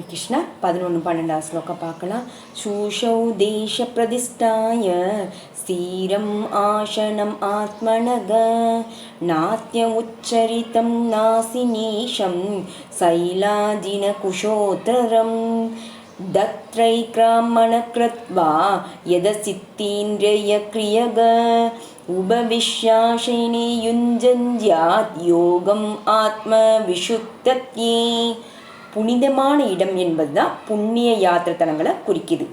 கிருஷ்ணா 11-12 ஸ்லோகம் பார்க்கலாம். சூஷௌ தேச பிரதிஷ்டாய ஸ்தீரம் ஆசனம் ஆத்மனக நாத்ய உச்சரிதம் நாசினீஷம் சைலாஜின குஷோத்தரம் தத்ரைக்ராமண கிருத்வா யதசித்தீந்திரிய கிரியக உபவிஷ்யாசைனே யுஞ்சஞ்யாத் யோகம் ஆத்ம விஷுத்தத்யே. புனிதமான இடம் என்பது தான் புண்ணிய யாத்திரை தலங்களை குறிக்குது.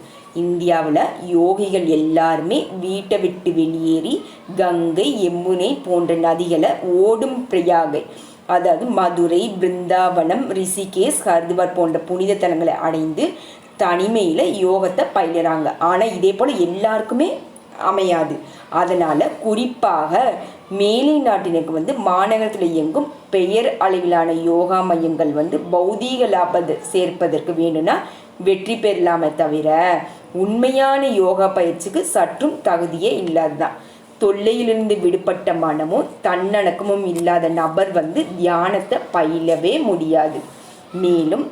இந்தியாவில் யோகிகள் எல்லாருமே வீட்டை விட்டு வெளியேறி கங்கை, யமுனை போன்ற நதிகளை ஓடும் பிரயாகை, அதாவது மதுரை, பிருந்தாவனம், ரிஷிகேஷ், ஹரித்வார் போன்ற புனித தலங்களை அடைந்து தனிமையில் யோகத்தை பயிலுறாங்க. ஆனால் இதே போல் எல்லாருக்குமே அமையாது. அதனால் குறிப்பாக மேலை நாட்டினருக்கு மாநகரத்தில் இயங்கும் பெயர் அளவிலான யோகா மையங்கள் பௌதீக லாபத்தை சேர்ப்பதற்கு வேணும்னா வெற்றி பெறலாமே தவிர உண்மையான யோகா பயிற்சிக்கு சற்றும் தகுதியே இல்லாததான். தொல்லையிலிருந்து விடுபட்ட மனமும் தன்னடக்கமும் இல்லாத நபர் தியானத்தை பயிலவே முடியாது. மேலும்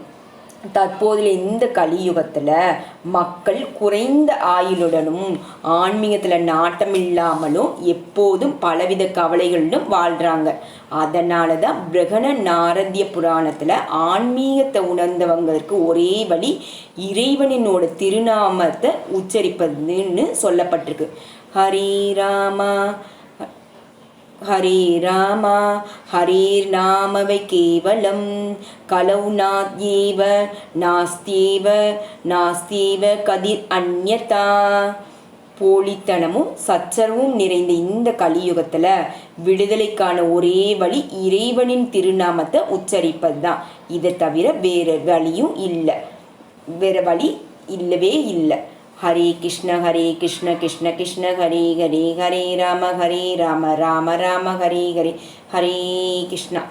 தற்போதைய இந்த கலியுகத்தில் மக்கள் குறைந்த ஆயுளுடனும் ஆன்மீகத்தில் நாட்டமில்லாமலும் எப்போதும் பலவித கவலைகளிலும் வாழ்கிறாங்க. அதனால தான் பிரகண நாரதிய புராணத்தில் ஆன்மீகத்தை உணர்ந்தவங்களுக்கு ஒரே வழி இறைவனினோட திருநாமத்தை உச்சரிப்பதுன்னு சொல்லப்பட்டிருக்கு. ஹரே ராமா ஹரே ராமா ஹரேர்நாமவை கேவலம் கலௌநாத்யேவ நாஸ்தியேவ கதிர் அந்யதா. போலித்தனமும் சச்சரவும் நிறைந்த இந்த கலியுகத்தில் விடுதலைக்கான ஒரே வழி இறைவனின் திருநாமத்தை உச்சரிப்பது தான். இதை தவிர வேறு வழியும் இல்லை, வேறு வழி இல்லவே இல்லை. ஹரே கிருஷ்ண கிருஷ்ண கிருஷ்ண ஹரே ஹரே, ஹரே ராம ராம ராம ஹரே ஹரே, ஹரே கிருஷ்ணா.